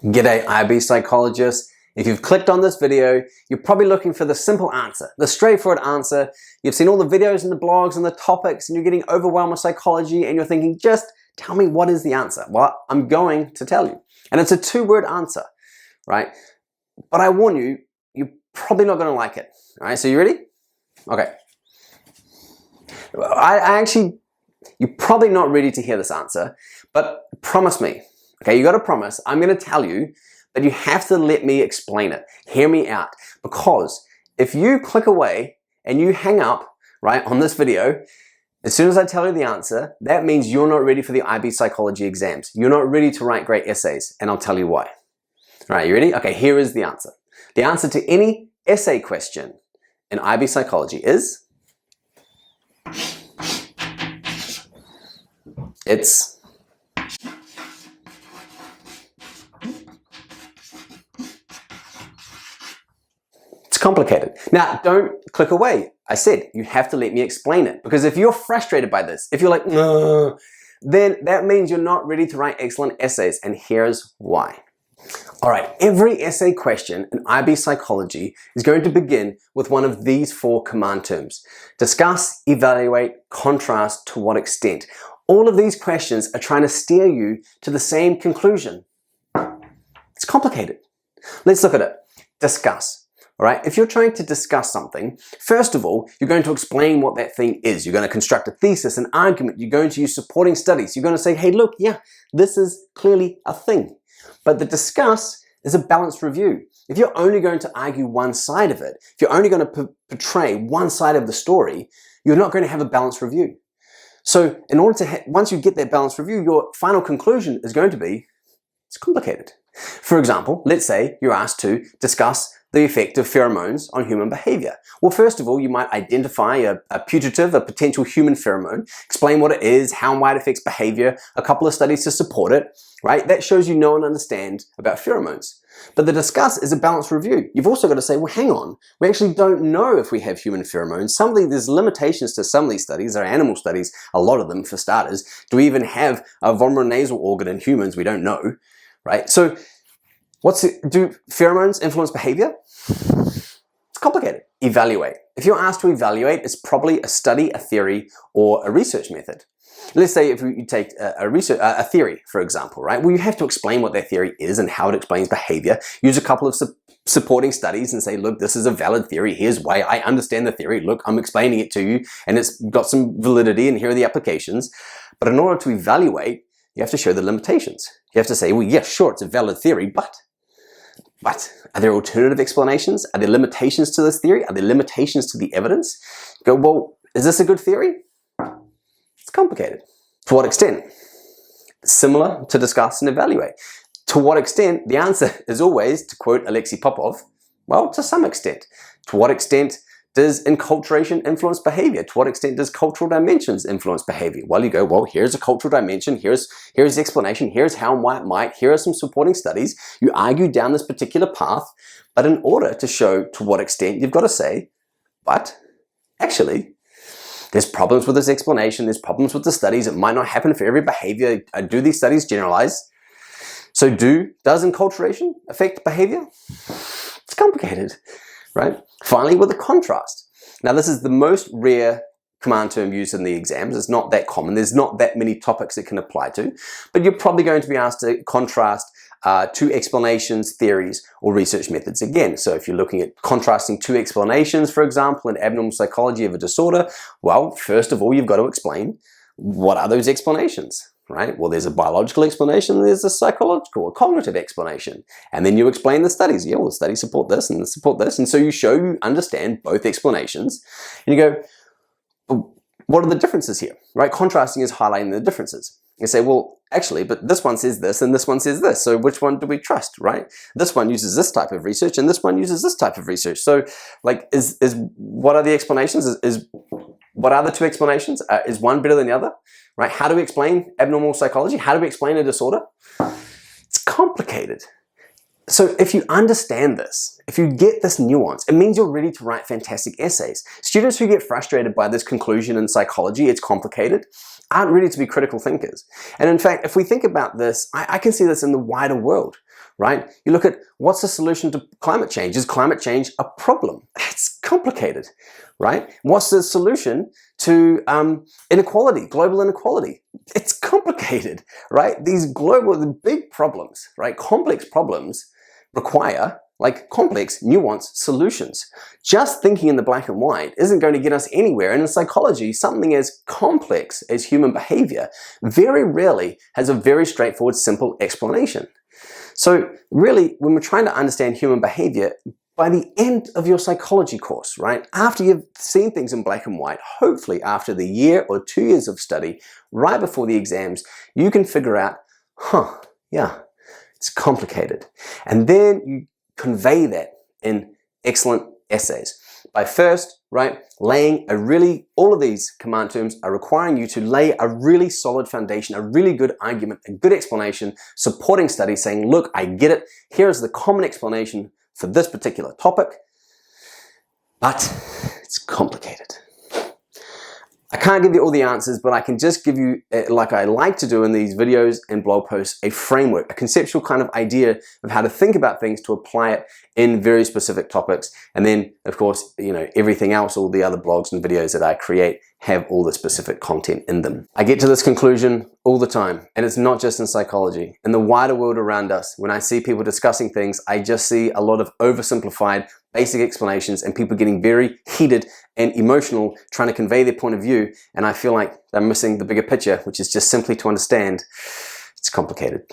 G'day IB psychologists. If you've clicked on this video, you're probably looking for the simple answer, the straightforward answer. You've seen all the videos and the blogs and the topics and you're getting overwhelmed with psychology and you're thinking, just tell me what is the answer. Well, I'm going to tell you. And it's a two-word answer, right? But I warn you, you're probably not going to like it. All right, so you ready? Okay. You're probably not ready to hear this answer, but promise me. Okay, you got to promise, I'm going to tell you that you have to let me explain it. Hear me out. Because if you click away and you hang up, right, on this video, as soon as I tell you the answer, that means you're not ready for the IB psychology exams. You're not ready to write great essays, and I'll tell you why. All right, you ready? Okay, here is the answer. The answer to any essay question in IB psychology is... It's complicated. Now, don't click away. I said you have to let me explain it, because if you're frustrated by this, if you're like, no, then that means you're not ready to write excellent essays, and here's why. All right, every essay question in IB psychology is going to begin with one of these four command terms: discuss, evaluate, contrast, to what extent. All of these questions are trying to steer you to the same conclusion. It's complicated. Let's look at it. Discuss. All right, if you're trying to discuss something, first of all, you're going to explain what that thing is. You're going to construct a thesis, an argument. You're going to use supporting studies. You're going to say, hey, look, yeah, this is clearly a thing. But the discuss is a balanced review. If you're only going to argue one side of it, if you're only going to portray one side of the story, you're not going to have a balanced review. So in order to, once you get that balanced review, your final conclusion is going to be, it's complicated. For example, let's say you're asked to discuss the effect of pheromones on human behavior. Well, first of all, you might identify a potential human pheromone, explain what it is, how and why it affects behavior, a couple of studies to support it, right? That shows you know and understand about pheromones. But the discuss is a balanced review. You've also got to say, well, hang on, we actually don't know if we have human pheromones. There's limitations to some of these studies. There are animal studies, a lot of them for starters. Do we even have a vomeronasal organ in humans? We don't know, right? So do pheromones influence behavior? It's complicated. Evaluate. If you're asked to evaluate, it's probably a study, a theory, or a research method. Let's say if you take a theory, for example, right? Well, you have to explain what that theory is and how it explains behavior. Use a couple of supporting studies and say, look, this is a valid theory. Here's why I understand the theory. Look, I'm explaining it to you, and it's got some validity, and here are the applications. But in order to evaluate, you have to show the limitations. You have to say, well, yeah, sure, it's a valid theory, but are there alternative explanations? Are there limitations to this theory? Are there limitations to the evidence? You go, well, is this a good theory? It's complicated. To what extent? Similar to discuss and evaluate. To what extent? The answer is always, to quote Alexei Popov, well, to some extent. To what extent does enculturation influence behavior? To what extent does cultural dimensions influence behavior? Well, you go, well, here's a cultural dimension, here's the explanation, here's how and why it might, here are some supporting studies. You argue down this particular path, but in order to show to what extent, you've got to say, but actually, there's problems with this explanation, there's problems with the studies, it might not happen for every behavior. Do these studies generalize? So does enculturation affect behavior? It's complicated, right? Finally, with a contrast. Now, this is the most rare command term used in the exams. It's not that common. There's not that many topics it can apply to, but you're probably going to be asked to contrast two explanations, theories, or research methods again. So if you're looking at contrasting two explanations, for example, in abnormal psychology of a disorder, well, first of all, you've got to explain what are those explanations. Right? Well, there's a biological explanation, there's a psychological or cognitive explanation. And then you explain the studies. Yeah, well, the studies support this and support this. And so you show you understand both explanations. And you go, well, what are the differences here? Right? Contrasting is highlighting the differences. You say, well, actually, but this one says this and this one says this. So which one do we trust, right? This one uses this type of research and this one uses this type of research. So like, what are the explanations? What are the two explanations? Is one better than the other? Right? How do we explain abnormal psychology? How do we explain a disorder? It's complicated. So So if you understand this, if you get this nuance, it means you're ready to write fantastic essays. Students who get frustrated by this conclusion in psychology, it's complicated, aren't ready to be critical thinkers. And in fact, if we think about this, I can see this in the wider world, right? You look at what's the solution to climate change? Is climate change a problem? It's complicated, right? What's the solution to inequality, global inequality? It's complicated, right? These the big problems, right? Complex problems require complex, nuanced solutions. Just thinking in the black and white isn't going to get us anywhere. And in psychology, something as complex as human behavior very rarely has a very straightforward, simple explanation. So really, when we're trying to understand human behavior, by the end of your psychology course, right, after you've seen things in black and white, hopefully after the year or 2 years of study, right before the exams, you can figure out, yeah, it's complicated. And then you convey that in excellent essays by first, right, all of these command terms are requiring you to lay a really solid foundation, a really good argument, a good explanation, supporting studies saying, look, I get it. Here's the common explanation for this particular topic, but it's complicated. I can't give you all the answers, but I can just give you, like I like to do in these videos and blog posts, a framework, a conceptual kind of idea of how to think about things to apply it in very specific topics. And then, of course, everything else, all the other blogs and videos that I create have all the specific content in them. I get to this conclusion all the time, and it's not just in psychology. In the wider world around us, when I see people discussing things, I just see a lot of oversimplified basic explanations and people getting very heated and emotional trying to convey their point of view, and I feel like they're missing the bigger picture, which is just simply to understand it's complicated.